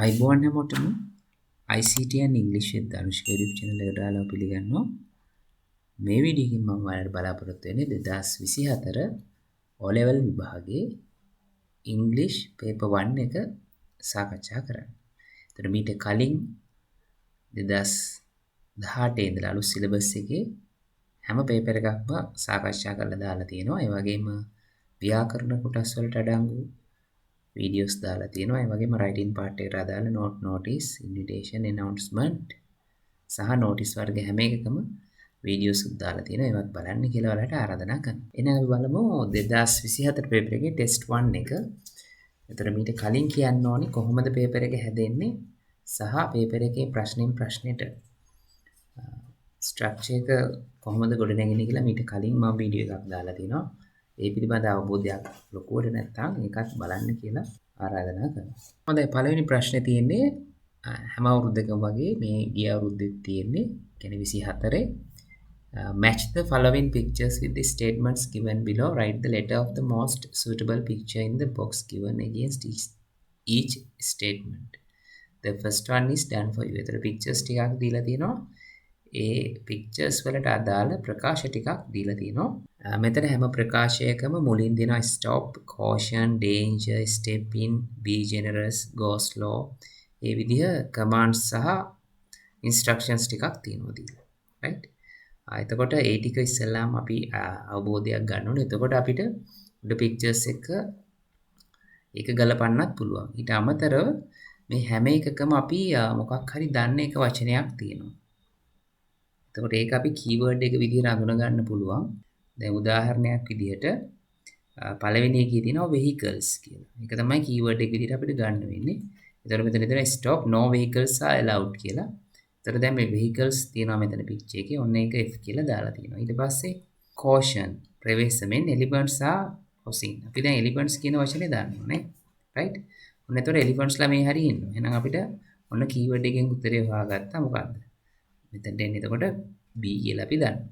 අයිබෝන් හැමෝටම ICT and English with Anushka YouTube channel එකට ආලා පිළිගන්නවා. මේ වීඩියෝ එකෙන් මම ඔයාලට බලාපොරොත්තු වෙන්නේ 2024 O level විභාගයේ English paper 1 එක සාකච්ඡා කරන්න. එතකොට මීට කලින් 2018 ඉඳලා අලුත් සිලබස් එකේ හැම පේපර් එකක්ම සාකච්ඡා කරලා දාලා තියෙනවා. ඒ වගේම ව්‍යාකරණ කොටස් වලට අඩංගු videos දාලා තියෙනවා. ඒ වගේම writing part එකට අදාළ note, notice, invitation, announcement සහ notice වර්ග හැම එකකම videos දාලා තියෙනවා. ඒවත් බලන්න කියලා ඔයාලට ආරාධනා කරනවා. එහෙනම් අපි බලමු 2024 පේපර් එකේ test 1 එක. එතකොට මීට කලින් කියන්න ඕනේ කොහොමද පේපර් එක හැදෙන්නේ සහ පේපර් එකේ ප්‍රශ්නෙන් ප්‍රශ්නෙට ස්ට්‍රක්චර් එක කොහොමද ගොඩනැගෙන්නේ කියලා මීට කලින් මම වීඩියෝ එකක් දාලා තිනවා. ඒ පිළිබඳ අවබෝධයක් ලොකුවට නැත්නම් ඒකත් බලන්න කියලා ආරාධනා කරනවා. හොඳයි පළවෙනි ප්‍රශ්නේ තියෙන්නේ හැම අවුරුද්දකම වගේ මේ ගිය අවුරුද්දෙත් තියෙන්නේ කියන්නේ 24 match the following pictures with the statements given below. Write the letter of the most suitable picture in the box given against each statement. The first one is done for you. ඒතර pictures ටිකක් දීලා තියෙනවා. ඒ pictures වලට අදාළ ප්‍රකාශ ටිකක් දීලා තියෙනවා. මෙතන හැම ප්‍රකාශයකම මුලින් දෙනවා stop, caution, danger, step in, be generous, go slow. ඒ විදිහ commands සහ instructions ටිකක් තියෙනවා දීලා. right? එතකොට ඒ ටික ඉස්සෙල්ලාම අපි අවබෝධයක් ගන්න ඕනේ. එතකොට අපිට උඩ pictures එක ඒක ගලපන්නත් පුළුවන්. ඊට අමතරව මේ හැම එකකම අපි මොකක් හරි දන්න එක වචනයක් තියෙනවා. එතකොට ඒක අපි keyword එක විදිහට අඳුන ගන්න පුළුවන්. දැන් උදාහරණයක් විදිහට පළවෙනි එකේ තියෙනවා vehicles කියලා. ඒක තමයි keyword එක විදිහට අපිට ගන්න වෙන්නේ. එතකොට මෙතන තියෙනවා stop, no vehicles are allowed කියලා. එතකොට දැන් මේ vehicles තියෙනවා මෙතන picture එකේ. ඔන්න ඒක F කියලා දාලා තියෙනවා. ඊට පස්සේ caution, ප්‍රවේශමෙන් elephants are crossing. අපි දැන් elephants කියන වචනේ දාන්න ඕනේ. right? ඔන්න එතකොට elephants ලා මේ හරිය ඉන්නවා. එහෙනම් අපිට ඔන්න keyword එකෙන් උත්තරේ හොයාගත්තා මොකද්ද? මෙතනට එන්නේ එතකොට B කියලා අපි දන්නවා.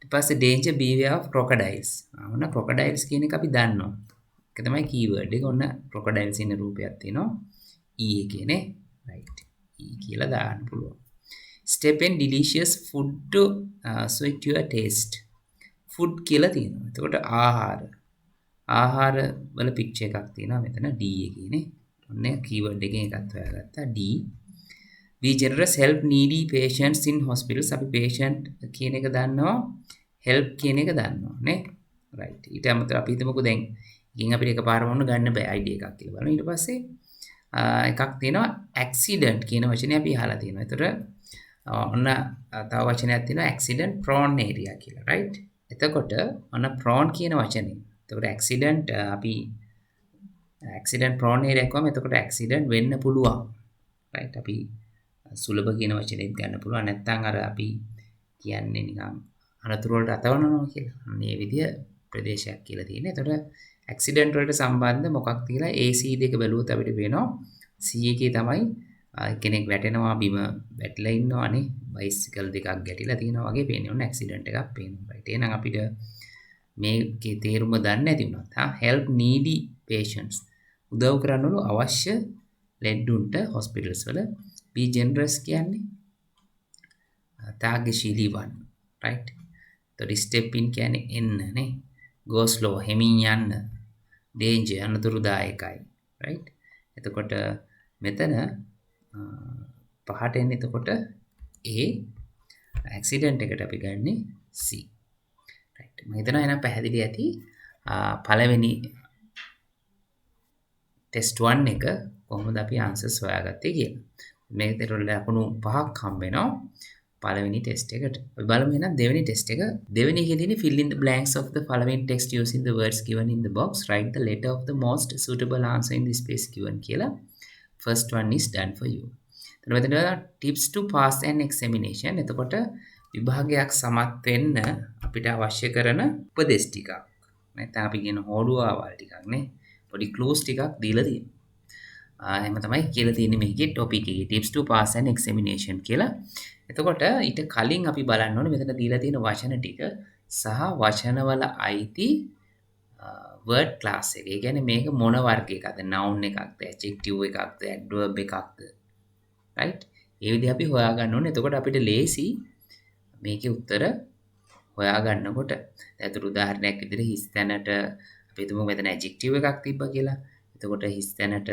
ඊට පස්සේ danger beware of crocodiles. ඔන්න crocodiles කියන එක අපි දන්නවා. ඒක තමයි keyword එක. ඔන්න crocodiles ඉන්න රූපයක් තියෙනවා. E එකේ නේ. right. E කියලා දාන්න පුළුවන්. Step in delicious food to suit your taste. food කියලා තියෙනවා. එතකොට ආහාර. ආහාර වල picture එකක් තියෙනවා මෙතන D එකේ නේ. ඔන්න keyword එකෙන් එකත් හොයාගත්තා D. Be generous, help needy patients in hospitals. අපි patient කියන එක දන්නවා, help කියන එක දන්නවා නේ. right. ඊට අමතරව අපි හිතමුකෝ දැන් ඉතින් අපිට එකපාරම ඔන්න ගන්න බෑ idea එකක් කියලා බලමු. ඊට පස්සේ එකක් තියෙනවා accident කියන වචනේ අපි අහලා තියෙනවා. ඒතර ඔන්න තව වචනයක් තියෙනවා accident prone area කියලා. right. එතකොට ඔන්න prone කියන වචනේ. එතකොට accident අපි accident prone area එකවම එතකොට accident වෙන්න පුළුවන්. right. අපි සුලභ කියන වචනේත් ගන්න පුළුවන්. නැත්නම් අර අපි කියන්නේ නිකන් අනතුරු වලට අතවනවා කියලා. මේ විදිය ප්‍රදේශයක් කියලා තියෙනවා. ඒතකොට ඇක්සිඩන්ට් වලට සම්බන්ධ මොකක් කියලා AC දෙක බැලුවොත් අපිට පේනවා C එකේ තමයි කෙනෙක් වැටෙනවා බිම වැටිලා ඉන්නවානේ. බයිසිකල් දෙකක් ගැටිලා තියෙනවා වගේ පේන්නේ. ඔන්න ඇක්සිඩන්ට් එකක් පේනවා. right. එහෙනම් අපිට මේකේ තේරුම දන්නේ නැති වුණත් help needy patients උදව් කරන්නලු අවශ්‍ය ලෙඩුන්ට hospitals වල. Be generous කියන්නේ ත්‍යාගශීලී වන්න. right. එතකොට step in කියන්නේ එන්න නේ. go slow හැමින් යන්න. danger අනතුරුදායකයි. right. එතකොට මෙතන පහට එන්නේ එතකොට A accident එකට අපි ගන්නේ C. right. මම හිතනවා එහෙනම් පැහැදිලි ඇති පළවෙනි test 1 එක කොහොමද අපි answers හොයාගත්තේ කියලා. මේකට ලකුණු 5ක් හම්බ වෙනවා පළවෙනි ටෙස්ට් එකට. අපි බලමු එහෙනම් දෙවෙනි ටෙස්ට් එක. දෙවෙනි එකේ තියෙන්නේ fill in the blanks of the following text using the words given in the box. Write the letter of the most suitable answer in the space given කියලා. First one is done for you. එතන මෙතන tips to pass an examination. එතකොට විභාගයක් සමත් වෙන්න අපිට අවශ්‍ය කරන උපදෙස් ටිකක්. නැත්නම් අපි කියන හොඩුවාවල් ටිකක් නේ. පොඩි clues ටිකක් දීලා තියෙනවා. එහෙම තමයි කියලා තියෙන්නේ මේකේ topic එකේ tips to pass an examination කියලා. එතකොට ඊට කලින් අපි බලන්න ඕනේ මෙතන දීලා තියෙන වචන ටික සහ වචනවල අයිති වර්ඩ් ක්ලාස් එක. ඒ කියන්නේ මේක මොන වර්ගයකද? noun එකක්ද, adjective එකක්ද, adverb එකක්ද? right? ඒ විදිහ අපි හොයාගන්න ඕනේ. එතකොට අපිට ලේසි මේකේ උත්තර හොයාගන්නකොට. දැන් උදාහරණයක් විදිහට හිස් තැනට අපි හිතමු මෙතන adjective එකක් තිබ්බා කියලා. එතකොට හිස් තැනට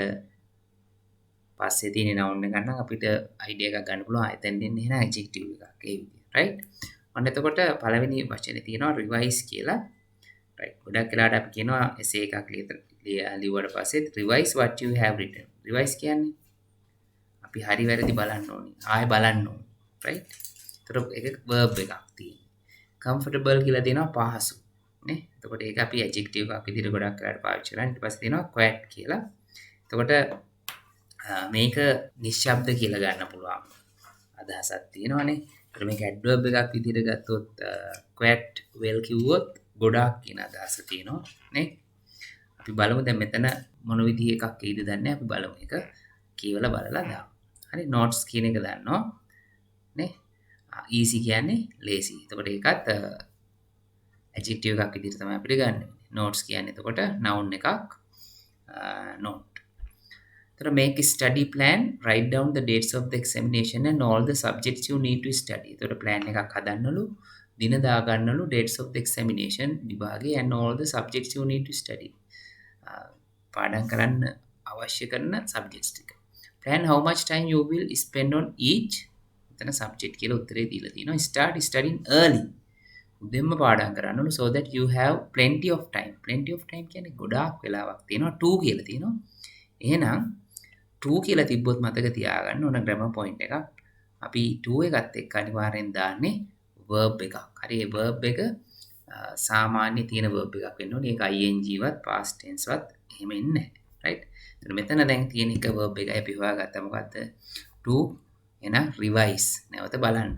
පස්සේ තියෙන noun එක ගන්න අපිට idea එකක් ගන්න පුළුවන්. එතෙන් දෙන්නේ එහෙනම් adjective එකක්. ඒ විදිහ. right? ඔන්න එතකොට පළවෙනි වචනේ තියෙනවා revise කියලා. right? ගොඩක් වෙලාවට අපි කියනවා essay එකක් ලියුවට පස්සේ revise what you have written. revise කියන්නේ අපි හරි වැරදි බලන්න ඕනේ. ආයෙ බලන්න ඕනේ. right? එතකොට ඒක verb එකක් තියෙනවා. comfortable කියලා තියෙනවා පහසු. නේ? එතකොට ඒක අපි adjective එකක් විදිහට ගොඩක් වෙලාවට පාවිච්චි කරන්නේ. ඊට පස්සේ තියෙනවා quiet කියලා. එතකොට මේක නිශ්ශබ්ද කියලා ගන්න පුළුවන්. අදහසක් තියෙනවානේ. ඒතර මේක adverb එකක් විදිහට ගත්තොත් quiet well කිව්වොත් ගොඩාක් කියන අදහස තියෙනවා නේ. අපි බලමු දැන් මෙතන මොන විදිහ එකක් එයිද දන්නේ අපි බලමු. ඒක කියවලා බලලා දාමු. හරි notes කියන එක දන්නවා නේ. easy කියන්නේ lazy. එතකොට ඒකත් adjective එකක් විදිහට තමයි අපිට ගන්න වෙන්නේ. notes කියන්නේ එතකොට noun එකක් note. එතකොට make a study plan, write down the dates of the examination and all the subjects you need to study. එතකොට plan එකක් හදන්නලු, දින දාගන්නලු dates of the examination විභාගේ and all the subjects you need to study. පාඩම් කරන්න අවශ්‍ය කරන subjects ටික. Plan how much time you will spend on each. එතන subject කියලා උත්තරේ දීලා තියෙනවා. Start studying early. උදෙන්ම පාඩම් කරන්නලු so that you have plenty of time. Plenty of time කියන්නේ ගොඩාක් වෙලාවක් තියෙනවා. 2 කියලා තියෙනවා. එහෙනම් 2 කියලා තිබ්බොත් මතක තියාගන්න ඕන grammar point එකක්. අපි 2 එකත් එක්ක අනිවාර්යෙන් දාන්නේ verb එකක්. හරි ඒ verb එක සාමාන්‍ය තියෙන verb එකක් වෙන්න ඕනේ. ඒක ing වත් past tense වත් එහෙම එන්නේ නැහැ. right? එතන මෙතන දැන් තියෙන එක verb එකයි අපි හොයාගත්තා මොකද්ද? to එහෙනම් revise නැවත බලන්න.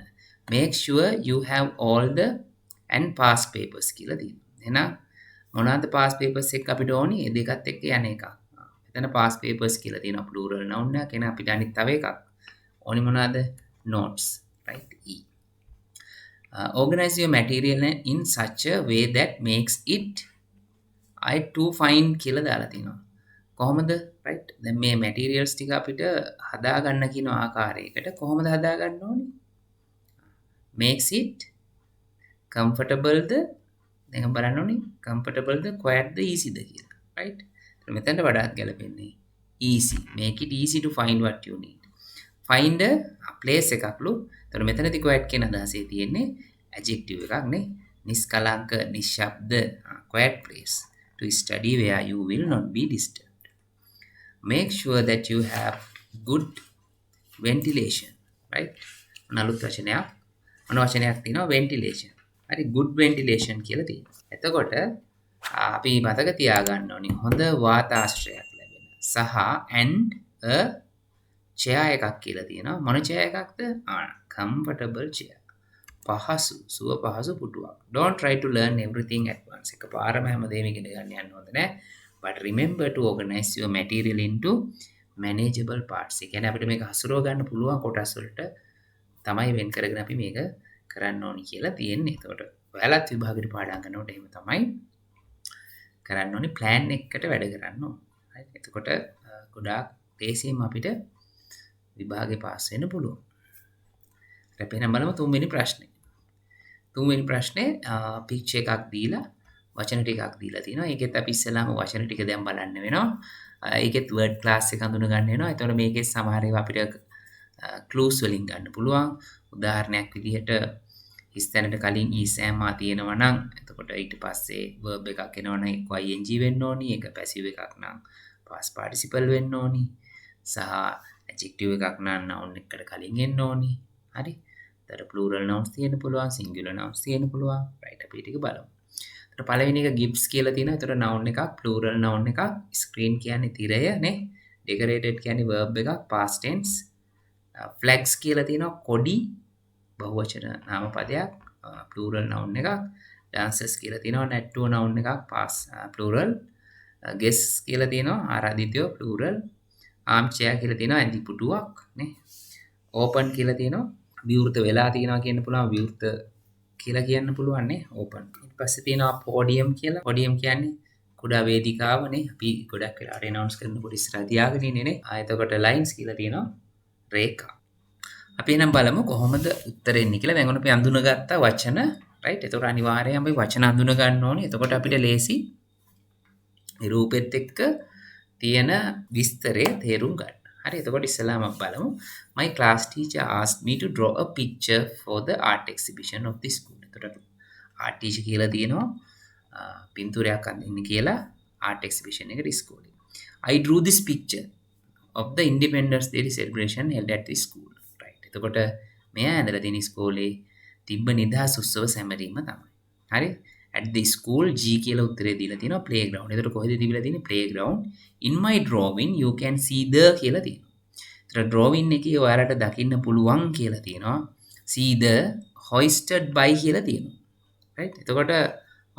make sure you have all the and past papers කියලා තියෙනවා. එහෙනම් මොනවාද past papers එක අපිට ඕනේ? ඒ දෙකත් එක්ක යන එකක්. එතන past papers කියලා තියෙනවා plural noun එකක්. එහෙනම් අපිට අනිත් තව එකක් ඕනේ මොනවාද? notes. right? E. Organize your material in such a way that makes it I to find කියලා දාලා තිනවා. කොහොමද? right? දැන් මේ materials ටික අපිට හදා ගන්න කියන ආකාරයකට කොහොමද හදා ගන්න ඕනේ? makes it comfortable ද දැන් බලන්න ඕනේ comfortable ද quiet ද easy ද කියලා. right? එතන මෙතනට වඩාත් ගැලපෙන්නේ easy. make it easy to find what you need. find a place එකක්ලු. එතන මෙතනදී quiet කියන අදහසේ තියෙන්නේ adjective එකක් නේ. නිස්කලංක නිශ්ශබ්ද quiet place to study where you will not be disturbed. Make sure that you have good ventilation. right? අලුත් වචනයක් මොන වචනයක් තියෙනවා ventilation. හරි good ventilation කියලා තියෙනවා. එතකොට අපි මතක තියාගන්න ඕනේ හොඳ වාතාශ්‍රයක් ලැබෙන සහ and a chair එකක් කියලා තියෙනවා. මොන chair එකක්ද? comfortable chair. පහසු සුව පහසු පුටුවක්. Don't try to learn everything at once. එකපාරම හැමදේම ඉගෙන ගන්න යන්න හොඳ නැහැ. But remember to organize your material into manageable parts. ඒ කියන්නේ අපිට මේක හසුරව ගන්න පුළුවන් කොටස් වලට තමයි වෙන් කරගෙන අපි මේක කරන්න ඕනි කියලා තියෙන්නේ. එතකොට ඔයාලත් විභාගෙට පාඩම් කරනකොට එහෙම තමයි කරන්න ඕනි plan එකකට වැඩ කරන්න ඕන. right? එතකොට ගොඩාක් ලේසියෙන් අපිට විභාගේ පාස් වෙන්න පුළුවන්. අපි එහෙනම් බලමු තුන්වෙනි ප්‍රශ්නේ. තුන්වෙනි ප්‍රශ්නේ picture එකක් දීලා වචන ටිකක් දීලා තියෙනවා. ඒකෙත් අපි ඉස්සෙල්ලාම වචන ටික දැන් බලන්න වෙනවා. ඒකෙත් word class එක හඳුන ගන්න වෙනවා. එතකොට මේකේ සමහර ඒවා අපිට clues වලින් ගන්න පුළුවන්. උදාහරණයක් විදිහට හිස් තැනට කලින් is am තියෙනවා නම් එතකොට ඊට පස්සේ verb එකක් එනවා නම් එක්ක ing වෙන්න ඕනි. ඒක passive එකක් නම් past participle වෙන්න ඕනි. සහ adjective එකක් නම් noun එකට කලින් එන්න ඕනි. හරි? එතකොට plural nouns තියෙන්න පුළුවන්, singular nouns තියෙන්න පුළුවන්. right අපි ටික බලමු. එතකොට පළවෙනි එක gifts කියලා තියෙනවා. එතකොට noun එකක්, plural noun එකක්. screen කියන්නේ තිරය නේ. decorated කියන්නේ verb එකක්, past tense. flags කියලා තියෙනවා කොඩි බහුවචන නාම පදයක්, plural noun එකක්. dancers කියලා තියෙනවා නැට්ටුව noun එකක්, past plural. guests කියලා තියෙනවා ආරාධිතයෝ plural. armchair කියලා තියෙනවා ඇඳි පුටුවක් නේ. open කියලා තියෙනවා විවෘත වෙලා තියෙනවා කියන්න පුළුවන්, විවෘත කියලා කියන්න පුළුවන් නේ open. ඊට පස්සේ තියෙනවා podium කියලා. podium කියන්නේ කුඩා වේදිකාවනේ අපි ගොඩක් වෙලාවට announce කරනකොට ඉස්සරහ තියාගෙන ඉන්නේ නේ. එතකොට lines කියලා තියෙනවා රේඛා. අපි එහෙනම් බලමු කොහොමද උත්තර එන්නේ කියලා. දැන් ඔන්න අපි අඳුනගත්ත වචන right. එතකොට අනිවාර්යයෙන්ම අපි වචන අඳුන ගන්න ඕනේ. එතකොට අපිට ලේසි රූපෙත් එක්ක තියෙන විස්තරය තේරුම් ගන්න. හරි එතකොට ඉස්සෙල්ලාම බලමු. My class teacher asked me to draw a picture for the art exhibition of the school. එතකොට art teacher කියලා තියෙනවා පින්තූරයක් අඳින්න කියලා art exhibition එකට ඉස්කෝලේ. I drew this picture of the Independence Day celebration held at the school. right. එතකොට මෙයා ඇඳලා තියෙන ඉස්කෝලේ තිබ්බ නිදහස් උත්සව සැමරීම තමයි. හරි at the school G කියලා උත්තරේ දීලා තියෙනවා playground. එතකොට කොහෙද තිබිලා තියෙන්නේ playground. In my drawing you can see the කියලා තියෙනවා. එතකොට drawing එකේ ඔයාලට දකින්න පුළුවන් කියලා තියෙනවා. see the hoisted by කියලා තියෙනවා. right. එතකොට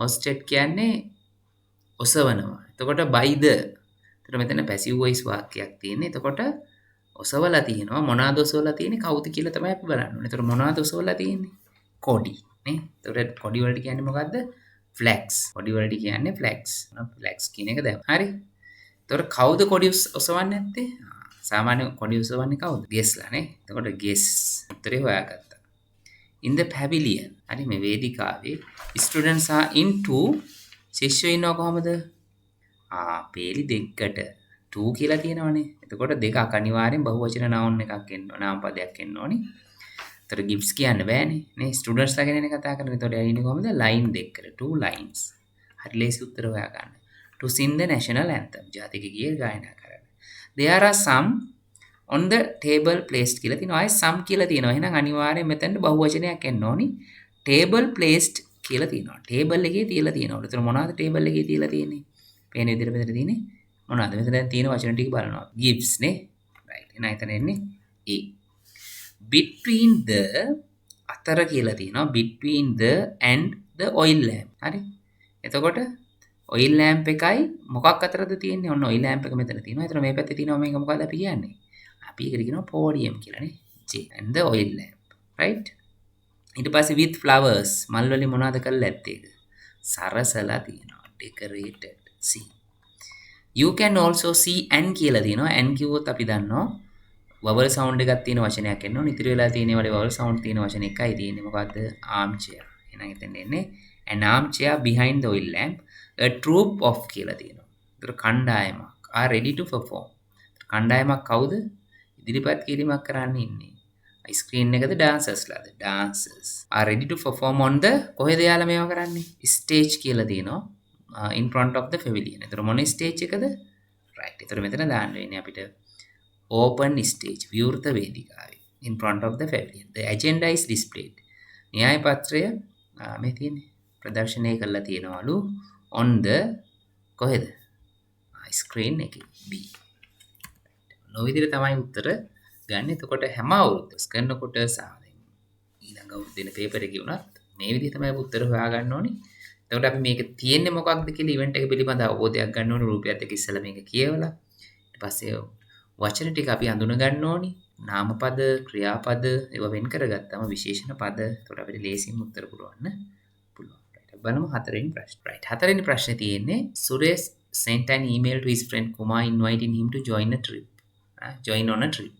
hoisted කියන්නේ ඔසවනවා. එතකොට by the. එතකොට මෙතන passive voice වාක්‍යයක් තියෙන්නේ. එතකොට ඔසවලා තියෙනවා. මොනවාද ඔසවලා තියෙන්නේ? කවුද කියලා තමයි අපි බලන්න ඕනේ. එතකොට මොනවාද ඔසවලා තියෙන්නේ? කොඩි නේ. එතකොට කොඩි වලට කියන්නේ මොකද්ද? flags. කොඩි වලට කියන්නේ flags. flags කියන එක දැන්. හරි. එතකොට කවුද කොඩි ඔසවන්නේ නැත්තේ? සාමාන්‍ය කොඩි ඔසවන්නේ කවුද? ගෙස්ලා නේ. එතකොට ගෙස් උත්තරේ හොයාගත්තා. in the pavilion. හරි මේ වේදිකාවේ students are in two. ශිෂ්‍යයෝ ඉන්නවා කොහමද? පේලි දෙකකට 2 කියලා තියෙනවනේ. එතකොට දෙකක් අනිවාර්යෙන් බහුවචන noun එකක් එන්න ඕන. නාම පදයක් එන්න ඕනේ. එතකොට gifts කියන්න බෑනේ. නේ ස්ටුඩන්ට්ස් ලා ගැනනේ කතා කරන්නේ. එතකොට ඇයිනේ කොහමද? line දෙකකට 2 lines. හරි ලේසි උත්තර හොයා ගන්න. To sing the national anthem. ජාතික ගීය ගායනා කරන්න. There are some on the table placed කියලා තියෙනවා. ආයේ some කියලා තියෙනවා. එහෙනම් අනිවාර්යෙන් මෙතනට බහුවචනයක් එන්න ඕනි. table placed කියලා තියෙනවා. table එකේ තියලා තියෙනවා. එතන මොනවද table එකේ තියලා තියෙන්නේ? පේන විදිහට මෙතන තියෙන්නේ මොනවද? මෙතන දැන් තියෙන වචන ටික බලනවා. gifts නේ. right. එහෙනම් එතන එන්නේ A. between the අතර කියලා තියෙනවා. between the and the oil lamp. හරි. එතකොට oil lamp එකයි මොකක් අතරද තියෙන්නේ? ඔන්න oil lamp එක මෙතන තියෙනවා. එතන මේ පැත්තේ තියෙනවා මේක මොකක්ද අපි කියන්නේ? අපි ඒකට කියනවා podium කියලා නේ. J and the oil lamp. right. ඊට පස්සේ with flowers මල් වලින් මොනවද කරලා ඇත්තේ? සරසලා තියෙනවා. decorated. C. you can also see and කියලා තියෙනවා. and කිව්වොත් අපි දන්නවා vowel sound එකක් තියෙන වචනයක් එන්න ඕනේ. ඉතිරි වෙලා තියෙන වල vowel sound තියෙන වචන එකයි තියෙන්නේ. මොකද්ද? armchair. එහෙනම් එතෙන් එන්නේ an armchair behind the oil lamp. a troop of කියලා තියෙනවා. ඒතර කණ්ඩායමක් are ready to perform. කණ්ඩායමක් කවුද? ඉදිරිපත් කිරීමක් කරන්න ඉන්නේ. ස්ක්‍රීන් එකද dancers ලාද? dancers are ready to perform on the කොහෙද යාලා මේවා කරන්නේ? stage කියලා තියෙනවා. in front of the pavilion. එතකොට මොන stage එකද? right. එතකොට මෙතන දාන්න වෙන්නේ අපිට open stage විවෘත වේදිකාවේ in front of the pavilion. The agenda is displayed. න්‍යාය පත්‍රය මේ තියෙන්නේ ප්‍රදර්ශනය කරලා තියෙනවලු on the කොහෙද? screen එකේ B. ඔය විදිහට තමයි උත්තර ගන්න. එතකොට හැම අවුරුද්දස් කරනකොට ඊළඟ අවුරුද්දේ දෙන පේපර් එකේ වුණත් මේ විදිහ තමයි උත්තර හොයාගන්න ඕනේ. එතකොට අපි මේක තියෙන්නේ මොකක්ද කියලා ඉවෙන්ට් එක පිළිබඳ අවබෝධයක් ගන්න ඕනේ. රූපයත් එක්ක ඉස්සෙල්ලා මේක කියවලා ඊට පස්සේ වචන ටික අපි අඳුන ගන්න ඕනේ. නාමපද, ක්‍රියාපද ඒවා වෙන් කරගත්තම විශේෂණ පද. එතකොට අපිට ලේසියෙන් උත්තර පුරවන්න පුළුවන්. right. බලමු හතරවෙනි ප්‍රශ්න. right. හතරවෙනි ප්‍රශ්නේ තියෙන්නේ Suresh sent an email to his friend Kumar inviting him to join a trip. join on a trip.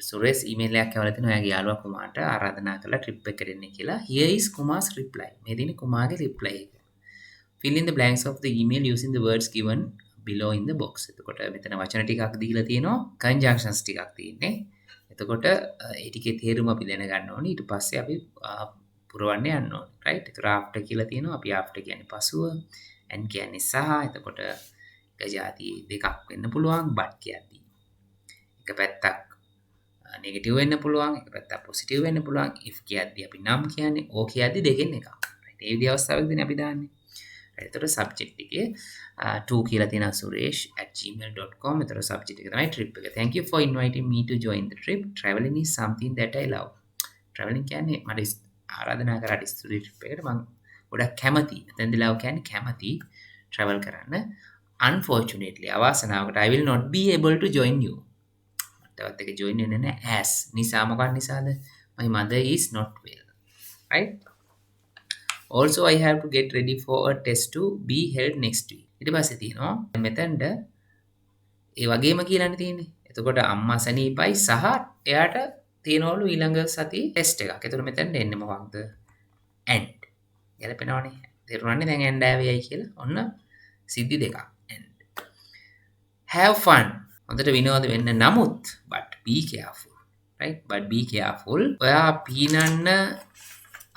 Suresh email එකක් යවලා තිනවා එයාගේ යාළුවා කුමාර්ට ආරාධනා කරලා ට්‍රිප් එකට එන්න කියලා. Here is Kumar's reply. මේ දිනේ කුමාර්ගේ reply එක. Fill in the blanks of the email using the words given below in the box. එතකොට මෙතන වචන ටිකක් දීලා තියෙනවා. conjunctions ටිකක් තියෙන්නේ. එතකොට ඒ ටිකේ තේරුම අපි දැනගන්න ඕනේ. ඊට පස්සේ අපි පුරවන්න යන්න ඕනේ. right. ඒතර after කියලා තියෙනවා. අපි after කියන්නේ පසුව. and කියන්නේ සහ. එතකොට එක જાති දෙකක් වෙන්න පුළුවන්. but කියද්දී. එක පැත්තක් නෙගටිව් වෙන්න පුළුවන්, එක පැත්තක් පොසිටිව් වෙන්න පුළුවන්. if කියද්දී අපි නම් කියන්නේ, o කියද්දී දෙකෙන් එකක්. right. ඒ විදිහ අවස්ථාවකදී අපි දාන්නේ. right. එතකොට subject එකේ to කියලා තියෙනවා suresh@gmail.com. එතකොට subject එක තමයි trip එක. Thank you for inviting me to join the trip. Traveling is something that I love. Traveling කියන්නේ මට ආරාධනා කරාට ස්තුතියි trip එකට මම ගොඩක් කැමතියි. එතෙන්දී love කියන්නේ කැමති travel කරන්න. Unfortunately අවාසනාවකට I will not be able to join you. තවත් එක join වෙන්නේ නැහැ as. නිසා මොකක් නිසාද? My mother is not well. right. Also I have to get ready for a test to be held next week. ඊට පස්සේ තියෙනවා මෙතනට ඒ වගේම කියලානේ තියෙන්නේ. එතකොට අම්මා සනීපයි සහ එයාට තියෙනවලු ඊළඟ සතියේ ටෙස්ට් එකක්. එතකොට මෙතනට එන්නේ මොකක්ද? and. ගැලපෙනවනේ. තේරුණානේ දැන් and ආවේයි කියලා. ඔන්න සිද්ධි දෙකක්. and. have fun. හොඳට විනෝද වෙන්න නමුත් but be careful. right? but be careful. ඔයා පීනන්න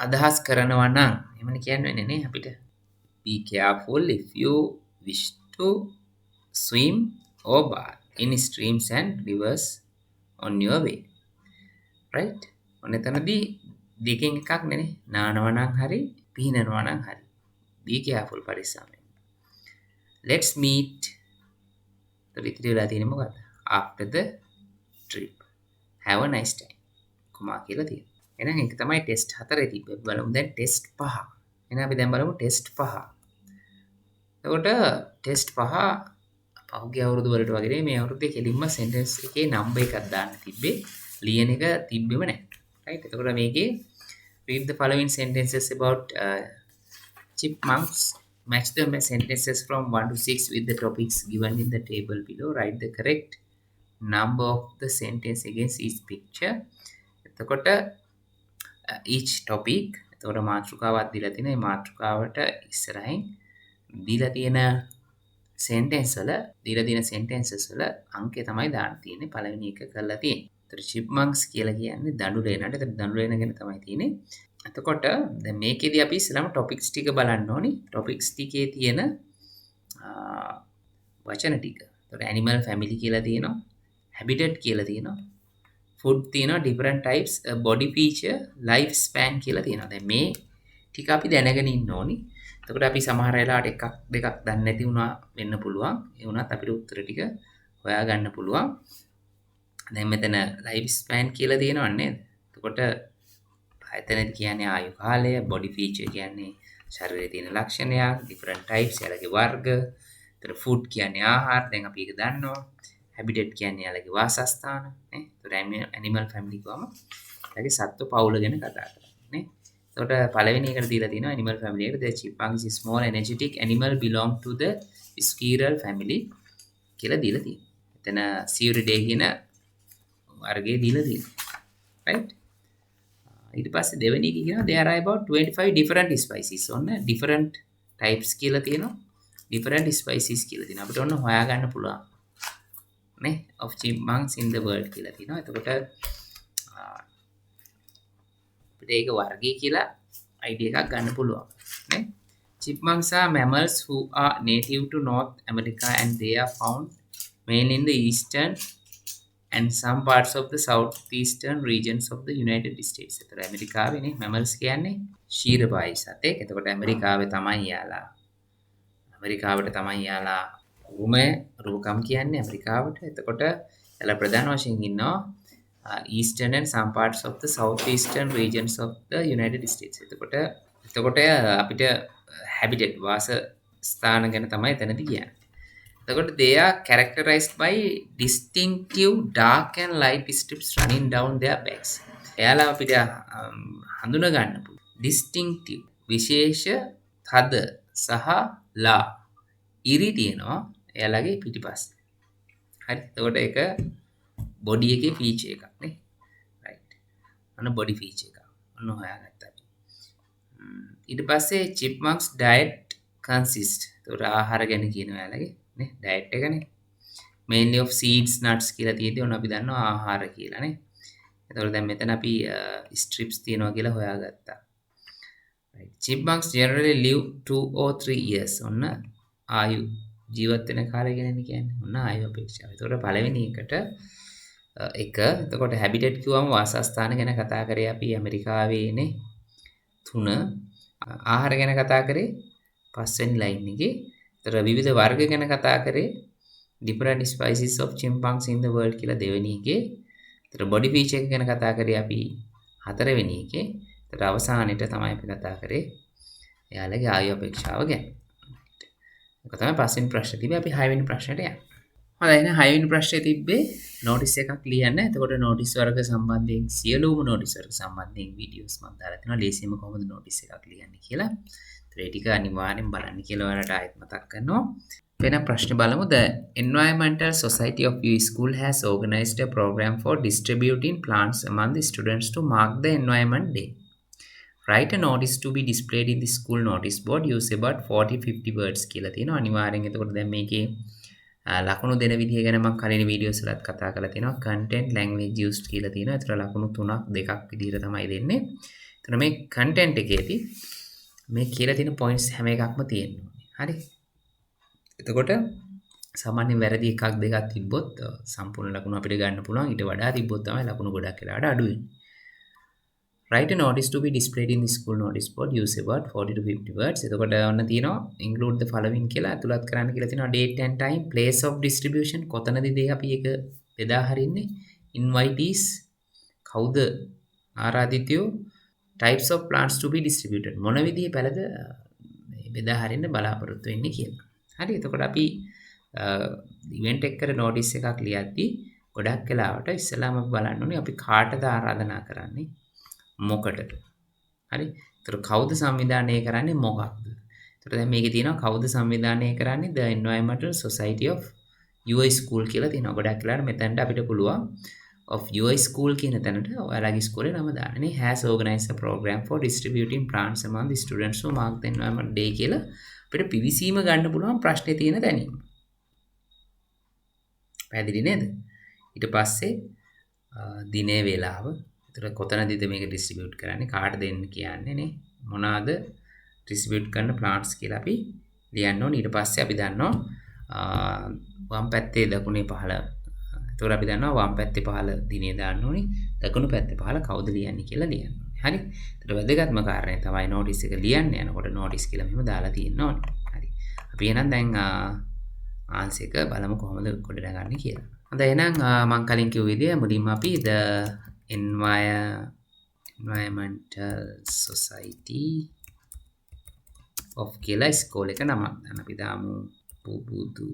අදහස් කරනවා නම් එහෙමනේ කියන්නේ නේ අපිට. be careful if you wish to swim or bath in streams and rivers on your way. right? ඔන්න එතනදී දෙකෙන් එකක් නේ නානවා නම් හරි පීනනවා නම් හරි. be careful පරිස්සම් වෙන්න. let's meet ඉතිරි වෙලා තියෙන්නේ මොකද්ද? after the trip. have a nice time. Comma කියලා තියෙනවා. එහෙනම් ඒක තමයි ටෙස්ට් 4 තිබ්බේ. බලමු දැන් ටෙස්ට් 5. එහෙනම් අපි දැන් බලමු ටෙස්ට් 5. එතකොට ටෙස්ට් 5 පහුගිය අවුරුදු වලට වගේ මේ අවුරුද්දේ කෙලින්ම සෙන්ටෙන්ස් එකේ නම්බර් එකක් දාන්න තිබ්බේ. ලියන එක තිබ්බෙම නැහැ. right? එතකොට මේකේ read the following sentences about chipmunks. Match the sentences from 1 to 6 with the topics given in the table below. Write the correct number of the sentence against each picture. එතකොට each topic එතකොට මාතෘකාවක් දීලා තිනේ. මාතෘකාවට ඉස්සරහින් දීලා තියෙන sentence වල අංකය තමයි දාන්න තියෙන්නේ. පළවෙනි එක කරලා තියෙන්නේ. ඒතර chipmunks කියලා කියන්නේ දඬු ලේනට. ඒතර දඬු ලේන ගැන තමයි තියෙන්නේ. එතකොට දැන් මේකෙදි අපි ඉස්සෙල්ලාම topics ටික බලන්න ඕනි. topics ටිකේ තියෙන වචන ටික. ඒතර animal family කියලා තියෙනවා. habitat කියලා තියෙනවා. food තියෙනවා. different types, body feature, life span කියලා තියෙනවා. දැන් මේ ටික අපි දැනගෙන ඉන්න ඕනි. එතකොට අපි සමහර වෙලාවට එකක් දෙකක් දන්නේ නැති වුණා වෙන්න පුළුවන්. ඒ වුණත් අපිට උත්තර ටික හොයා ගන්න පුළුවන්. දැන් මෙතන ලයිෆ් ස්පෑන් කියලා තියෙනව නේද? එතකොට එතනදි කියන්නේ ආයු කාලය, බොඩි ෆීචර් කියන්නේ ශරීරයේ තියෙන ලක්ෂණයක්, ඩිෆරන්ට් ටයිප්ස් යාලගේ වර්ග. එතන ෆුඩ් කියන්නේ ආහාර. දැන් අපි ඒක දන්නවා. හැබිටට් කියන්නේ යාලගේ වාසස්ථාන නේ. එතකොට ඇනිමල් ෆැමිලි ගාම යාලගේ සත්ත්ව පවුල ගැන කතා කරන්නේ නේ. එතකොට පළවෙනි එකට දීලා තියෙනවා animal family එකට. The chipmunk is small energetic animal belong to the squirrel family කියලා දීලා තියෙනවා. එතන Sciuridae කියන වර්ගයේ දීලා තියෙනවා. right? ඊට පස්සේ දෙවෙනි එක කියනවා there are about 25 different species. ඔන්න different types කියලා තියෙනවා. different species කියලා තියෙනවා. අපිට ඔන්න හොයා ගන්න පුළුවන්. නේ of chipmunks in the world කියලා තියෙනවා. එතකොට ඒක වර්ගය කියලා idea එකක් ගන්න පුළුවන් නේ. chipmunks are mammals who are native to North America and they are found mainly in the eastern and some parts of the southeastern regions of the United States. ඒතර ඇමරිකාවේ නේ mammals කියන්නේ ශීරපායි සතෙක්. එතකොට ඇමරිකාවේ තමයි යාලා. ඇමරිකාවට තමයි යාලා රූකම් කියන්නේ ඇමරිකාවට. එතකොට යාලා ප්‍රධාන වශයෙන් ඉන්නවා eastern and some parts of the southeastern regions of the United States. එතකොට අපිට habitat වාස ස්ථාන ගැන තමයි එතනදී කියන්නේ. එතකොට they are characterized by distinctive dark and light strips running down their backs. එයාලා අපිට හඳුනා ගන්න පුළුවන්. distinctive විශේෂ තද සහ ලා ඉරි තියෙනවා එයාලගේ පිටිපස්සේ. හරි. එතකොට ඒක body එකේ feature එකක් නේ. right. අන්න body feature එකක්. අන්න හොයාගත්තා. ඊට පස්සේ chipmunks diet consist. ඒතකොට ආහාර ගැන කියනවා එයාලගේ නේ diet එකනේ. mainly of seeds nuts කියලා තියෙද්දි ඔන්න අපි දන්නවා ආහාර කියලා නේ. ඒතකොට දැන් මෙතන අපි strips තියෙනවා කියලා හොයාගත්තා. right. chipmunks generally live 2 or 3 years. ඔන්න ආයු ජීවත් වෙන කාලය ගැන කියන්නේ. ඔන්න ආයු අපේක්ෂාව. ඒතකොට පළවෙනි එකට එතකොට හැබිටට් කිව්වම වාසස්ථාන ගැන කතා කරේ අපි ඇමරිකාවේනේ 3 ආහාර ගැන කතා කරේ 5 වෙනි ලයින් එකේ. ඒතර විවිධ වර්ග ගැන කතා කරේ different species of chipmunks in the world කියලා දෙවෙනි එකේ. ඒතර body feature ගැන කතා කරේ අපි 4 වෙනි එකේ. ඒතර අවසානෙට තමයි අපි කතා කරේ එයාලගේ ආයු අපේක්ෂාව ගැන. ඒක තමයි 5 වෙනි ප්‍රශ්නේ තිබ්බේ. අපි 6 වෙනි ප්‍රශ්නෙට යමු. හොඳයි එහෙනම් 6 වෙනි ප්‍රශ්නේ තිබ්බේ නෝටිස් එකක් ලියන්න. එතකොට නෝටිස් වර්ග සම්බන්ධයෙන් සියලුම නෝටිස් වර්ග සම්බන්ධයෙන් වීඩියෝස් මම දාලා තිනවා. ලේසියෙන්ම කොහොමද නෝටිස් එකක් ලියන්නේ කියලා. ඒ ටික අනිවාර්යෙන් බලන්න කියලා ඔයාලට ආයෙත් මතක් කරනවා. වෙන ප්‍රශ්න බලමු. The Environmental Society of your school has organized a program for distributing plants among the students to mark the Environment Day. Write a notice to be displayed in the school notice board. Use about 40-50 words කියලා තියෙනවා. අනිවාර්යෙන් එතකොට දැන් මේකේ ලකුණු දෙන විදිය ගැන මම කලින් වීඩියෝස් වලත් කතා කරලා තියෙනවා. content language used කියලා තියෙනවා. ඒතර ලකුණු 3ක් 2ක් විදිහට තමයි දෙන්නේ. ඒතර මේ content එකේදී මේ කියලා තියෙන points හැම එකක්ම තියෙනවා. හරි. එතකොට සාමාන්‍යයෙන් වැරදි එකක් දෙකක් තිබ්බොත් සම්පූර්ණ ලකුණු අපිට ගන්න පුළුවන්. ඊට වඩා තිබ්බොත් තමයි ලකුණු ගොඩක් වෙලාවට අඩු වෙන්නේ. Write a notice to be displayed in the school notice board. Use about 40 to 50 words. එතකොට ඔන්න තියෙනවා include the following කියලා අතුලත් කරන්න කියලා තියෙනවා. Date and time, place of distribution, කොතනද අපි ඒක බෙදා හරින්නේ? Invitees, කවුද ආරාධිතයෝ? Types of plants to be distributed. මොන විදිහේ පැලද බෙදා හරින්න බලාපොරොත්තු වෙන්නේ කියලා. හරි. එතකොට අපි ඉවෙන්ට් එකකට නෝටිස් එකක් ලියද්දී ගොඩක් වෙලාවට ඉස්සෙල්ලාම අපි බලන්න ඕනේ අපි කාටද ආරාධනා කරන්නේ මොකටද. හරි. ඒතර කවුද සංවිධානය කරන්නේ මොකක්ද? ඒතර දැන් මේකේ තියෙනවා කවුද සංවිධානය කරන්නේ The Environmental Society of your school කියලා තියෙනවා. ගොඩක් වෙලාවට මෙතනට අපිට පුළුවන් of your school කියන තැනට ඔයාලගේ ස්කූලේ නම දාන්න. නේ has organized a program for distributing plants among the students who mark the Environment Day කියලා අපිට පිවිසීම ගන්න පුළුවන් ප්‍රශ්නේ තියෙන තැනින්. පැහැදිලි නේද? ඊට පස්සේ දිනේ වේලාව. ඒතර කොතනදද මේක ඩිස්ට්‍රිබියුට් කරන්නේ? කාට දෙන්න කියන්නේ නේ? මොනවාද ඩිස්ට්‍රිබියුට් කරන ප්ලාන්ට්ස් කියලා අපි ලියන්න ඕනේ. ඊට පස්සේ අපි දන්නවා වම් පැත්තේ දකුණේ පහළ. ඒතර අපි දන්නවා වම් පැත්තේ පහළ දිනේ දාන්න ඕනේ. දකුණු පැත්තේ පහළ කවුද ලියන්නේ කියලා ලියන්න ඕනේ. හරි. ඒතර වැදගත්ම කාරණේ තමයි නෝටිස් එක ලියන්න යනකොට නෝටිස් කියලා මෙහෙම දාලා තියෙන්න ඕනේ. හරි. අපි එහෙනම් දැන් ආන්සර් එක බලමු කොහොමද ගොඩනගන්නේ කියලා. හොඳයි එහෙනම් මම කලින් කිව්ව විදිය මුලින්ම අපි the Environmental Society of කියලා ස්කෝල් එක නමක් දාන්න. අපි දාමු පුබුදු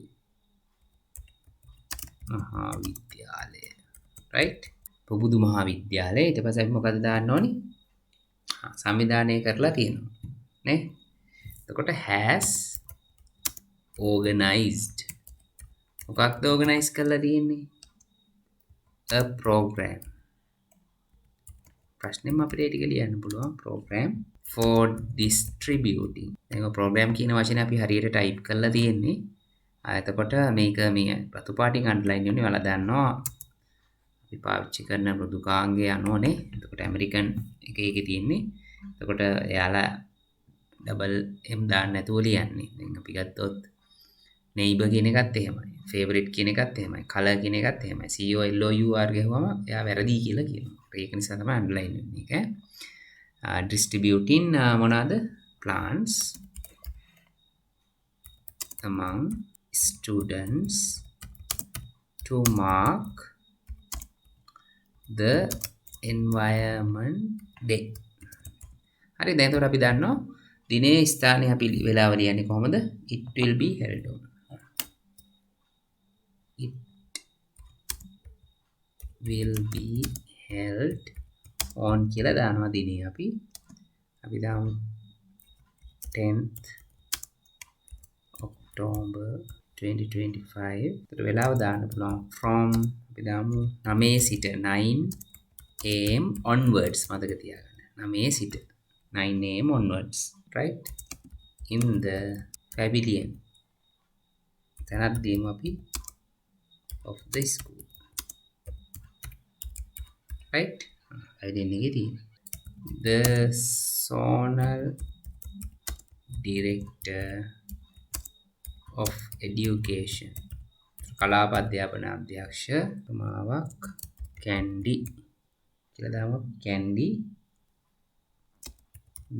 මහාවිද්‍යාලය. right? පුබුදු මහාවිද්‍යාලය. ඊට පස්සේ අපි මොකද දාන්න ඕනි? සංවිධානය කරලා තියෙනවා. නේ? එතකොට has organized. මොකක්ද organize කරලා තියෙන්නේ? a program. ප්‍රශ්නෙම අපිට ඒ ටික ලියන්න පුළුවන්. program for distributing. දැන් program කියන වචනේ අපි හරියට type කරලා තියෙන්නේ. එතකොට මේක මේ රතු පාටින් underline වෙන්නේ ඔයාලා දන්නවා. අපි පාවිච්චි කරන මෘදුකාංගය අනුවනේ. එතකොට ඇමරිකන් එකේ තියෙන්නේ. එතකොට එයාලා double m දාන්න නැතුව ලියන්නේ. දැන් අපි ගත්තොත් neighbor කියන එකත් එහෙමයි. favorite කියන එකත් එහෙමයි. color කියන එකත් එහෙමයි. COLOUR ගහුවම එයා වැරදි කියලා කියනවා. ඒක නිසා තමයි underline වෙන්නේ ඒක. distributing මොනවාද? plants among students to mark the environment day. හරි දැන් එතකොට අපි දන්නවා දිනේ ස්ථානයේ අපි වෙලාව ලියන්නේ කොහොමද? it will be held on. it will be held on කියලා දානවා දිනේ අපි දාමු 10th October 2025. ඒතර වෙලාව දාන්න පුළුවන් from අපි දාමු 9 සිට 9 am onwards මතක තියාගන්න. 9 සිට 9 am onwards, right? in the pavilion. තැනක් දීමු අපි of the school. right? pavilion එකේ තියෙන the zonal director of education. කලාප අධ්‍යාපන අධ්‍යක්ෂතුමාවක් කැන්ඩි කියලා දාමු. Kandy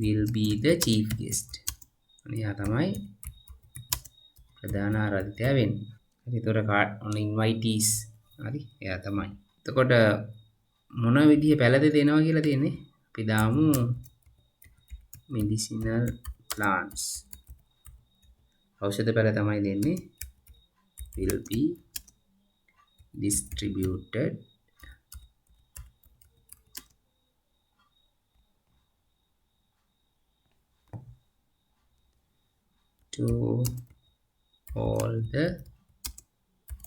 will be the chief guest. එයා තමයි ප්‍රධාන ආරාධිතයා වෙන්නේ. හරි. ඒතකොට on invitees. හරි. එයා තමයි. එතකොට මොන විදිහේ පැලද දෙනවා කියලා තියෙන්නේ? අපි දාමු medicinal plants. ඖෂධ පැල තමයි දෙන්නේ. will be distributed to all the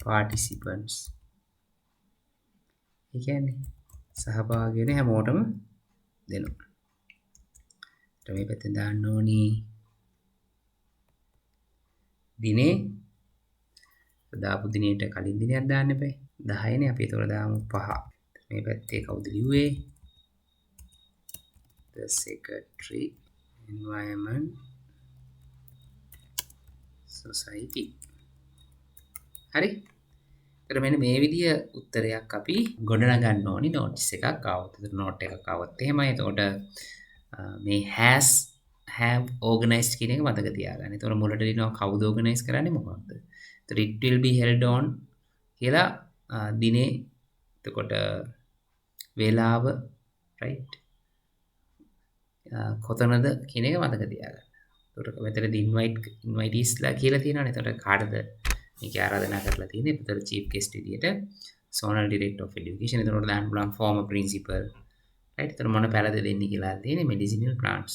participants. ඒ කියන්නේ සහභාගී වෙන හැමෝටම දෙනවා. ඊට මේ පැත්තෙන් දාන්න ඕනි දිනේ. දාපු දිනේට කලින් දිනයක් දාන්න එපා. 10 නේ අපි ඒතකොට දාමු 5. මේ පැත්තේ කවුද ලිව්වේ? The secretary, environment, society. හරි. ඒතර මෙන්න මේ විදිය උත්තරයක් අපි ගොඩනගන්න ඕනි නෝටිස් එකක් ආවොත්. ඒතර නෝට් එකක් ආවොත් එහෙමයි. එතකොට මේ has have organized කියන එක මතක තියාගන්න. එතකොට මුලට ලියනවා කවුද organize කරන්නේ මොකක්ද? එතකොට it will be held on කියලා දිනේ එතකොට වේලාව right කොතනද කියන එක මතක තියාගන්න. එතකොට මෙතනදී inviteesලා කියලා තියෙනවානේ. එතකොට කාටද මේක ආරාධනා කරලා තියෙන්නේ? එතකොට chief guest විදියට zonal director of education. එතකොට දාන්න පුළුවන් former principal. right. එතකොට මොන පැලද දෙන්නේ කියලා තියෙන්නේ medicinal plants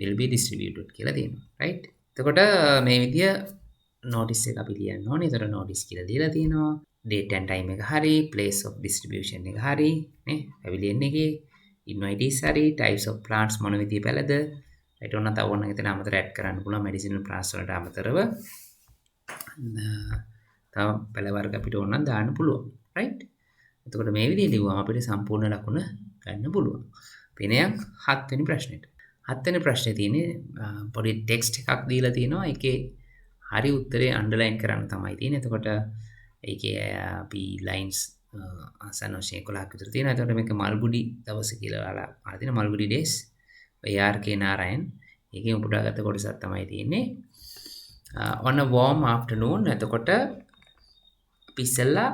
will be distributed කියලා තියෙනවා. right. එතකොට මේ විදිය notice එක අපි ලියන්න ඕනේ. එතකොට notice කියලා දීලා තියෙනවා. date and time එක හරි, place of distribution එක හරි නේ. pavilion එකේ invitees හරි, types of plants මොන විදිය පැලද. right. ඔන්න තව ඕන හිතන අමතර add කරන්න පුළුවන් medicinal plants වලට අමතරව. තව පැල වර්ග අපිට ඕන නම් දාන්න පුළුවන්. right. එතකොට මේ විදිය ලිව්වම අපිට සම්පූර්ණ ලකුණ ගන්න පුළුවන්. පිනයක් 7 වෙනි ප්‍රශ්නෙට. 7 වෙනි ප්‍රශ්නේ තියෙන්නේ පොඩි ටෙක්ස්ට් එකක් දීලා තියෙනවා. ඒකේ හරි උත්තරේ අන්ඩර්ලයින් කරන්න තමයි තියෙන්නේ. එතකොට ඒකේ අපි ලයින්ස් ආසන්න වශයෙන් 11ක් විතර තියෙනවා. එතකොට මේක මල්ගුඩි දවස කියලා අහලා තියෙන මල්ගුඩි ඩේස් ARK නාරයන්. ඒකෙන් උපුටාගත්ත කොටසක් තමයි තියෙන්නේ. on a warm afternoon. එතකොට අපි ඉස්සෙල්ලා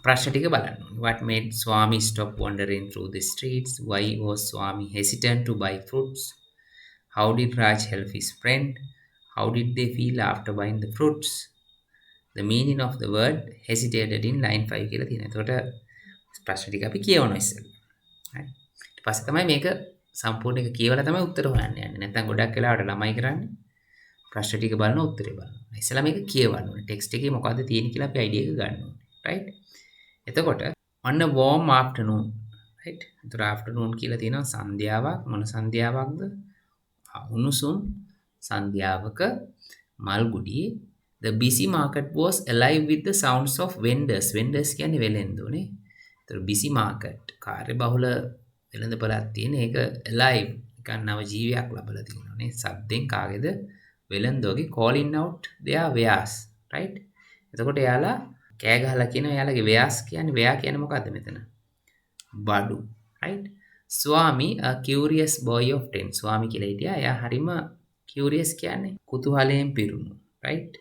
ප්‍රශ්න ටික බලන්න. What made Swami stop wandering through the streets? Why was Swami hesitant to buy fruits? How did Raj help his friend? How did they feel after buying the fruits? The meaning of the word hesitated in line 5 කියලා තියෙනවා. එතකොට ප්‍රශ්න ටික අපි කියවනවා ඉස්සෙල්ලා. හරි. ඊට පස්සේ තමයි මේක සම්පූර්ණ එක කියවලා තමයි උත්තර හොයන්න යන්නේ. නැත්නම් ගොඩක් වෙලාවට ළමයි කරන්නේ ප්‍රශ්න ටික බලන උත්තරේ බලනවා. ඉස්සෙල්ලා මේක කියවන්න ඕනේ. ටෙක්ස්ට් එකේ මොකද්ද තියෙන්නේ කියලා අපි අයිඩියා එක ගන්න ඕනේ. right? එතකොට on a warm afternoon. right? එතකොට afternoon කියලා තියෙනවා සන්ධ්‍යාවක්. මොන සන්ධ්‍යාවක්ද? උණුසුම් සන්ධ්‍යාවක මල්ගුඩියේ the busy market was alive with the sounds of vendors. vendors කියන්නේ වෙළෙන්දෝනේ. එතකොට busy market කාර්යබහුල වෙළඳපළක් තියෙන ඒක alive නිකන් නව ජීවියක් ලැබලා තියෙනවා නේ. සද්දෙන් කාගේද? වෙළෙන්දෝගේ calling out their wares. right? එතකොට එයාලා කෑ ගහලා කියනවා එයාලගේ wares කියන්නේ wear කියන්නේ මොකද්ද මෙතන? බඩු. right? Swami a curious boy of 10. ස්වාමි කියලා හිටියා. එයා හරිම curious කියන්නේ කුතුහලයෙන් පිරුණු. right?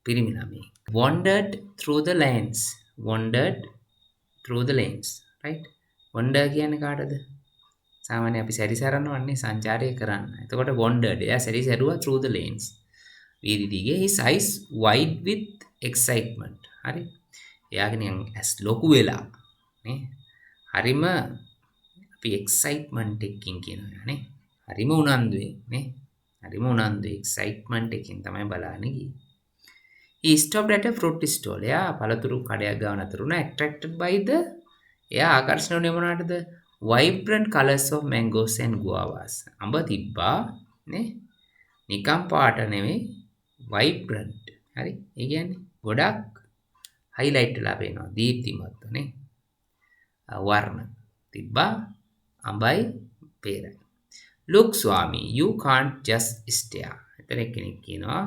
පිරිමි ළමයි. wandered through the lanes. wandered through the lanes. right? wander කියන්නේ කාටද? සාමාන්‍ය අපි සැරිසරනවන්නේ සංචාරය කරන්න. එතකොට wandered එයා සැරිසරුවා through the lanes. වීදි දිගේ his eyes wide with excitement. හරි? එයාගේ නිකන් ඇස් ලොකු වෙලා නේ. හරිම අපි excitement එකකින් කියනවා නේ. හරිම උනන්දුවෙන් නේ. හරිම උනන්දුවෙන් excitement එකකින් තමයි බලන්නේ ගියේ. He stopped at a fruit stall. එයා පළතුරු කඩයක් ගාව නතර වුණා. attracted by the එයා ආකර්ෂණය වුණේ මොනවටද? vibrant colors of mangoes and guavas. අඹ තිබ්බා නේ. නිකම් පාට නෙමෙයි vibrant. හරි? ඒ කියන්නේ ගොඩක් highlight වෙලා පේනවා. දීප්තිමත් නේ. වර්ණ තිබ්බා අඹයි පේරයි. Look Swami, you can't just stare. එතන කෙනෙක් කියනවා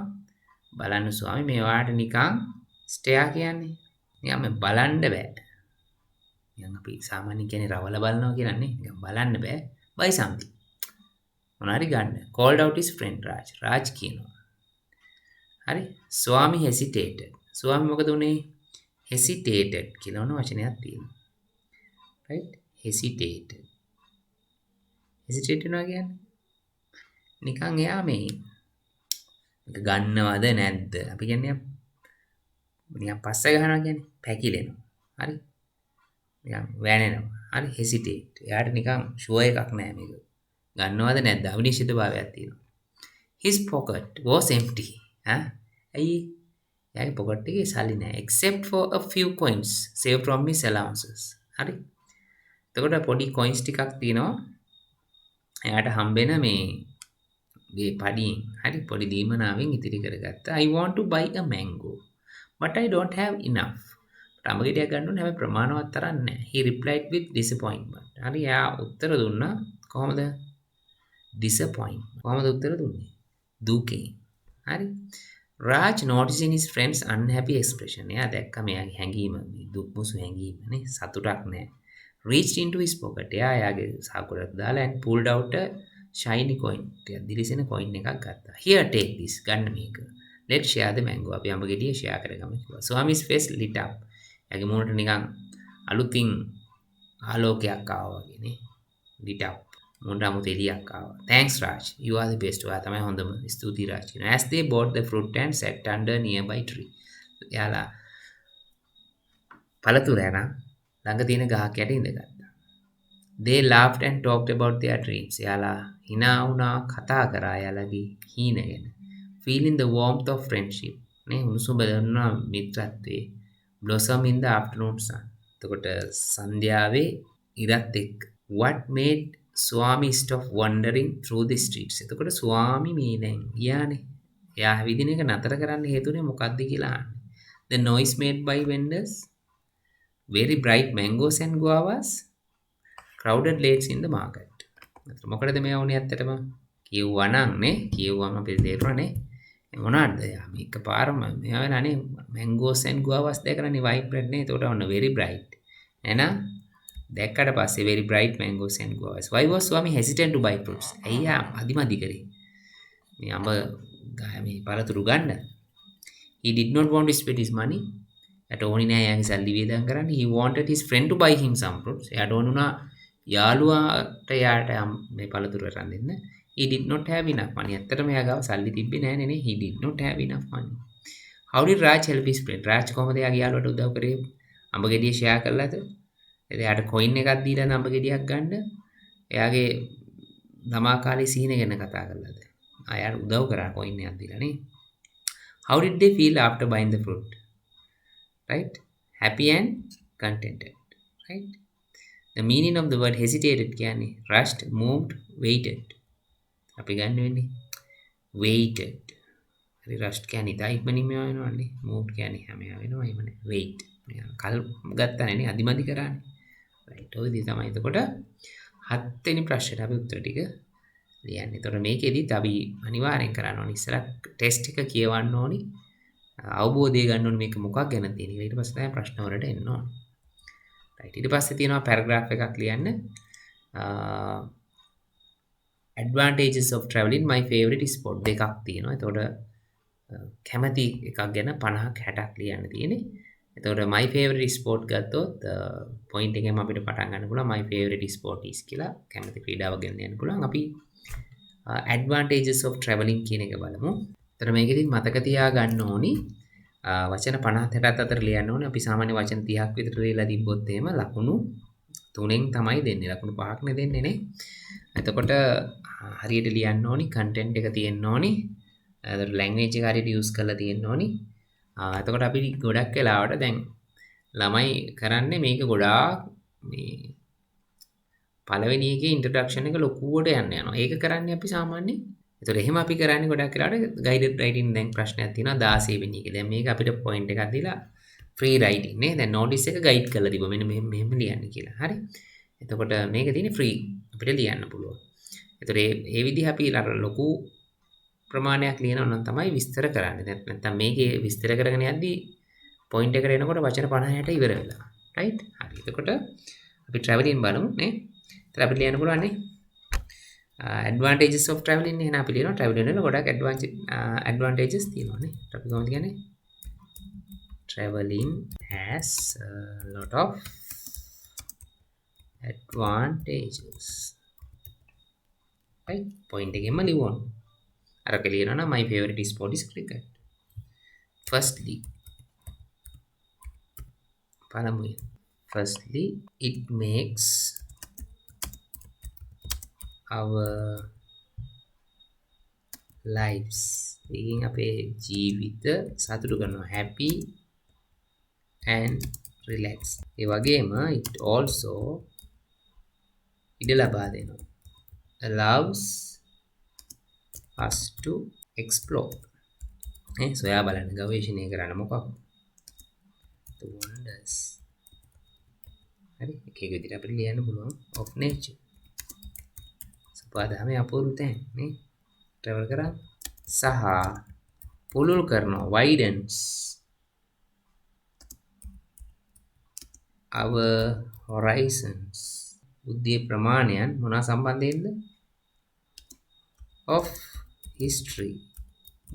බලන්න ස්වාමි මේවාට නිකන් ස්ටෙයා කියන්නේ නිකන් මේ බලන්න බෑ. නිකන් අපි සාමාන්‍යයෙන් කියන්නේ රවල බලනවා කියලානේ. නිකන් බලන්න බෑ. buy something. මොනාරි ගන්න. called out his friend Raj. Raj කියනවා. හරි? Swami hesitated. ස්වාමි මොකද උනේ? hesitated කියලා ඕන වචනයක් තියෙනවා. right? hesitated. hesitated නවා කියන්නේ නිකන් එයා මේ ගන්නවද නැද්ද? අපි කියන්නේ නිකන් පස්ස ගහනවා කියන්නේ පැකිලෙනවා. හරි? නිකන් වැනෙනවා. හරි hesitate. එයාට නිකන් ෂුවර් එකක් නැහැ මේක. ගන්නවද නැද්ද? අවිනිශ්චිතභාවයක් තියෙනවා. his pocket was empty. ඇයි එයාගේ පොකට් එකේ සල්ලි නැහැ except for a few coins saved from his allowances. හරි. එතකොට පොඩි coins ටිකක් තියෙනවා. එයාට හම්බෙන මේ පඩියෙන් හරි පොඩි දීමනාවෙන් ඉතිරි කරගත්තා. I want to buy a mango but I don't have enough. අඹ ගෙඩියක් ගන්න ඕනේ හැබැයි ප්‍රමාණවත් තරම් නැහැ. He replied with disappointment. හරි එයා උත්තර දුන්නා කොහොමද? disappointment. කොහොමද උත්තර දුන්නේ? දුකෙන්. හරි. Raj noticing his friend's unhappy expression. එයා දැක්ක මෙයාගේ හැඟීම මේ දුක් මුසු හැඟීම නේ සතුටක් නැහැ. Reached into his pocket. එයාගේ සාකුරට දාලා and pulled out a shiny coin. දිලිසෙන coin එකක් ගත්තා. Here take this. ගන්න මේක. Let's share the mango. අපි අඹ ගෙඩිය share කරගමු කිව්වා. Swami's face lit up. එයාගේ මූණට නිකන් අලුතින් ආලෝකයක් ආවා වගේ නේ. lit up. මූණට අමුතු එළියක් ආවා. Thanks Raj. You are the best. ඔයා තමයි හොඳම. ස්තුතියි Raj. As they bought the fruit and sat under nearby tree. එයාලා පළතුරු ඇරන් ළඟ තියෙන ගහක් යට ඉඳගත්තා. They laughed and talked about their dreams. එයාලා hina වුණා කතා කරා එයාලගේ හීන ගැන. Feeling the warmth of friendship. නේ උණුසුම දැනුණා මිත්‍රත්වයේ. Blossom in the afternoon sun. එතකොට සන්ධ්‍යාවේ ඉරත් එක්ක. What made Swami stop wandering through the streets? එතකොට ස්වාමි මේ දැන් ගියානේ. එයා විදින එක නතර කරන්න හේතුනේ මොකක්ද කියලා අහන්නේ. The noise made by vendors. Very bright mangoes and guavas. Crowded lanes in the market. මොකටද මේ වුනේ ඇත්තටම? කිව්වා නම් නේ කිව්වම අපිට තේරුණානේ. මොනවාද? මේක පාරම මෙයා වෙනානේ mangoes and guavas දැකරනේ vibrant නේ. ඒකට ඔන්න very bright. එහෙනම් දැක්කට පස්සේ very bright mangoes and guavas. Why was Swami hesitant to buy fruits? අයියා අදිමදි කරේ. මේ අඹ මේ පළතුරු ගන්න. He did not want to spend his money. එයාට ඕනේ නෑ යාගේ සල්ලි වියදම් කරන්න. He wanted his friend to buy him some fruits. එයාට ඕන වුණා යාළුවාට යාට මේ පළතුරු අරන් දෙන්න. He did not have enough money. ඇත්තටම එයා ගාව සල්ලි තිබ්බේ නෑනේ නේ. He did not have enough money. How did Raj help his friend? Raj කොහොමද එයාගේ යාළුවට උදව් කරේ? අඹ ගෙඩිය ෂෙයා කළාද? එයාට කොයින් එකක් දීලා අඹ ගෙඩියක් ගන්න. එයාගේ ළමා කාලේ සීන ගැන කතා කළාද? අයාට උදව් කරා කොයින් එකක් දීලා නේ. How did they feel after buying the fruit? Right? Happy and contented. Right? The meaning of the word hesitated කියන්නේ rushed, moved, waited. අපි ගන්න වෙන්නේ waited. හරි rushed කියන්නේ ඉතා ඉක්මනින්ම වෙනවනේ. moved කියන්නේ හැම වෙනවා එහෙමනේ. wait. කල් ගත්තානේ නේ අදිමදි කරානේ. right. ඔය විදිහ තමයි. එතකොට 7 වෙනි ප්‍රශ්නෙට අපි උත්තර ටික ලියන්නේ. එතකොට මේකෙදිත් අපි අනිවාර්යෙන් කරන්න ඕනේ ඉස්සරහ ටෙස්ට් එක කියවන්න ඕනේ. අවබෝධය ගන්න ඕනේ මේක මොකක් ගැනද තියෙන කියලා. ඊට පස්සේ තමයි ප්‍රශ්න වලට එන්න ඕනේ. right. ඊට පස්සේ තියෙනවා පැරග්‍රාෆ් එකක් ලියන්න. advantages of traveling my favorite spot දෙකක් තියෙනවා. එතකොට කැමති එකක් ගැන 50ක් 60ක් ලියන්න තියෙන්නේ. එතකොට my favorite sport ගත්තොත් point එකෙන් අපිට පටන් ගන්න පුළුවන් my favorite sport is කියලා කැමති ක්‍රීඩාවක් ගැන ලියන්න පුළුවන්. අපි advantages of traveling කියන එක බලමු. එතකොට මේකෙදි මතක තියා ගන්න ඕනි වචන 50 60ක් අතර ලියන්න ඕනේ. අපි සාමාන්‍ය වචන 30ක් විතර ලියලා තිබ්බොත් එහෙම ලකුණු 3න් තමයි දෙන්නේ. ලකුණු 5ක් නේ දෙන්නේ නේ. එතකොට හරියට ලියන්න ඕනි content එක තියෙන්න ඕනි. එතකොට language එක හරියට use කරලා තියෙන්න ඕනි. එතකොට අපි ගොඩක් වෙලාවට දැන් ළමයි කරන්නේ මේක ගොඩාක් මේ පළවෙනි එකේ ඉන්ට්‍රොඩක්ෂන් එක ලොකුවට යන්න යනවා. ඒක කරන්නේ අපි සාමාන්‍යයෙන්. ඒතකොට එහෙම අපි කරන්නේ ගොඩක් වෙලාවට ගයිඩඩ් රයිටින් දැන් ප්‍රශ්නයක් තියෙනවා 16 වෙනි එකේ. දැන් මේක අපිට පොයින්ට් එකක් දීලා ෆ්‍රී රයිටින් නේ. දැන් නෝටිස් එක ගයිඩ් කරලා දීපුවා. මෙන්න මෙහෙම ලියන්න කියලා. හරි. එතකොට මේක තියෙන්නේ ෆ්‍රී. අපිට ලියන්න පුළුවන්. ඒතකොට මේ විදිහ අපි ලොකු ප්‍රමාණයක් ලියනවා නම් තමයි විස්තර කරන්නේ. නැත්නම් මේකේ විස්තර කරගෙන යද්දී පොයින්ට් එකට එනකොට වචන 50 60 ඉවර වෙලා. රයිට්? හරි. එතකොට අපි traveling බලමු නේ. එතන අපිට ලියන්න පුළුවන් නේ. advantages of traveling නේ. එහෙනම් අපි ලියනවා traveling වල ගොඩක් advantages තියෙනවා නේ. අපි කොහොමද කියන්නේ? Traveling has a lot of advantages. right? Point එකෙන්ම ලියවන්න. අරක ලියනවා නම් my favorite sport is cricket. Firstly, it makes our lives. ඒකෙන් අපේ ජීවිත සතුටු කරනවා. happy and relaxed. ඒ වගේම it also ඉඩ ලබා දෙනවා. allows us to explore. සොයා බලන්න ගවේෂණය කරන්න මොකක්ද? the wonders. හරි එක එක විදිහට අපිට ලියන්න පුළුවන් of nature. සුපාදාමේ අපූර්ව තැන් නේ travel කරා සහ පුළුල් කරනවා widens our horizons. බුද්ධියේ ප්‍රමාණයන් මොනවා සම්බන්ධයෙන්ද? of history.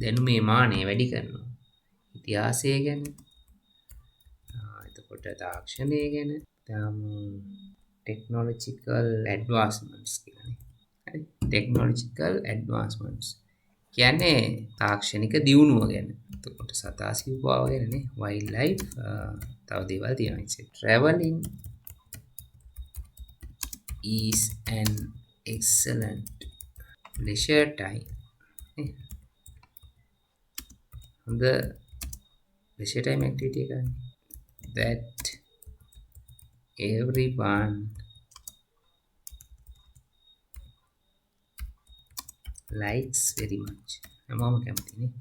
දැනුමේ මානය වැඩි කරනවා. ඉතිහාසය ගැන. එතකොට තාක්ෂණය ගැන. technological advancements කියන්නේ. හරි. technological advancements කියන්නේ තාක්ෂණික දියුණුව ගැන. එතකොට සතා සිව්පාව ගැන නේ. wildlife තව දේවල් තියෙනවා ඉතින්. traveling is an excellent leisure time. හොඳ leisure time activity එකක් that everyone likes very much. හැමෝම කැමති නේ.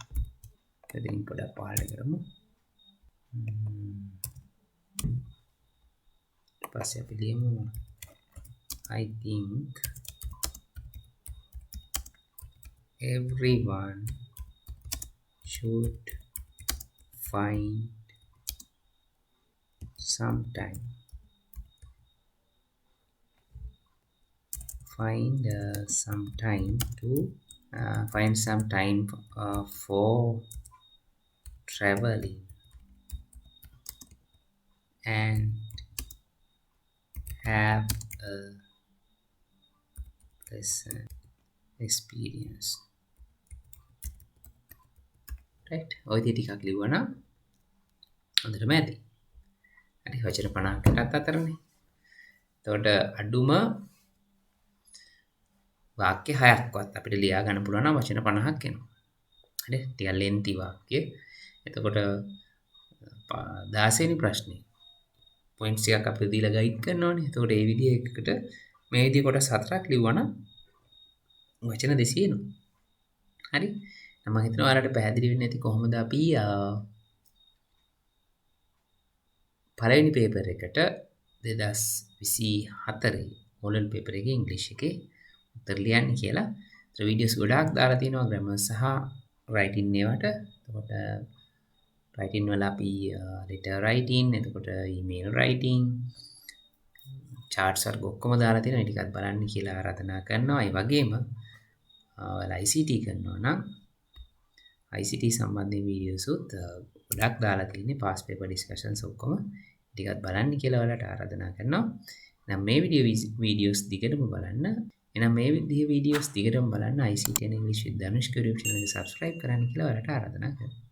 එදින් පොඩක් පහළ කරමු. ඊට පස්සේ අපි ලියමු I think everyone should find some time for traveling and have a pleasant experience. right ඔය ටිකක් ලිව්වනම් හොඳටම ඇති. හරි වචන 50කටත් අතරනේ. එතකොට අඩුම වාක්‍ය 6ක්වත් අපිට ලියා ගන්න පුළුවන් නම් වචන 50ක් එනවා. හරි ටිකක් ලෙන්ති වාක්‍ය. එතකොට 16 වෙනි ප්‍රශ්නේ පොයින්ට්ස් එකක් අපිට දීලා ගයිඩ් කරනවානේ. එතකොට මේ විදිහ එකකට මේ විදිහ කොටස් 4ක් ලිව්වනම් වචන 200 එනවා. හරි මම හිතනවා ඔයාලට පැහැදිලි වෙන්නේ නැති කොහොමද අපි පළවෙනි පේපර් එකට 2024 මොඩල් පේපර් එකේ ඉංග්‍රීසි එකේ උත්තර ලියන්න කියලා. ඒතර වීඩියෝස් ගොඩාක් දාලා තියෙනවා ග්‍රැමර් සහ රයිටින් ඒවට. එතකොට රයිටින් වල අපි letter writing, එතකොට email writing, charts වර්ග ඔක්කොම දාලා තියෙනවා. ඒ ටිකත් බලන්න කියලා ආරාධනා කරනවා. ඒ වගේම ඔයාලා ICT කරනවා නම් ICT සම්බන්ධයෙන් වීඩියෝස් උත් ගොඩක් දාලා තියෙන්නේ past paper discussions ඔක්කොම ටිකක් බලන්න කියලා ඔයාලට ආරාධනා කරනවා. එහෙනම් මේ වීඩියෝස් දිගටම බලන්න. එහෙනම් මේ විදිහේ වීඩියෝස් දිගටම බලන්න ICT and English with Danush YouTube channel එක subscribe කරන්න කියලා ඔයාලට ආරාධනා කරනවා.